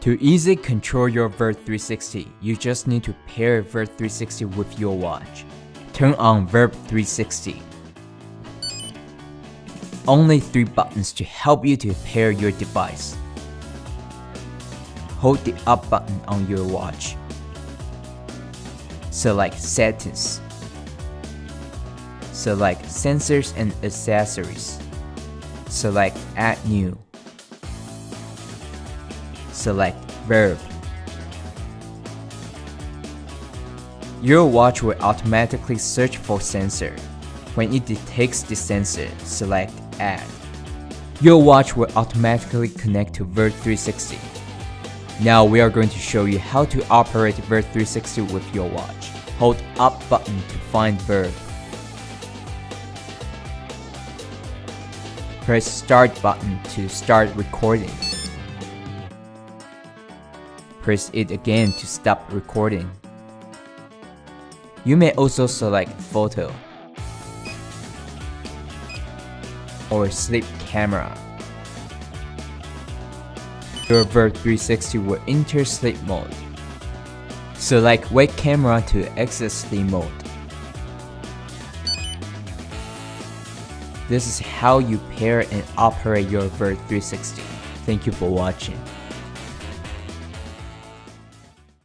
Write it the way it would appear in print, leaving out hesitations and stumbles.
To easily control your VIRB 360, you just need to pair VIRB 360 with your watch. Turn on VIRB 360. Only 3 buttons to help you to pair your device. Hold the up button on your watch. Select Settings. Select Sensors and Accessories. Select Add New. Select VIRB. Your watch will automatically search for sensor. When it detects the sensor, select Add. Your watch will automatically connect to VIRB 360. Now we are going to show you how to operate VIRB 360 with your watch. Hold up button to find VIRB. Press Start button to start recording. Press it again to stop recording. You may also select Photo or Sleep Camera. Your VIRB 360 will enter sleep mode. Select Wake Camera to exit sleep mode. This is how you pair and operate your VIRB 360. Thank you for watching.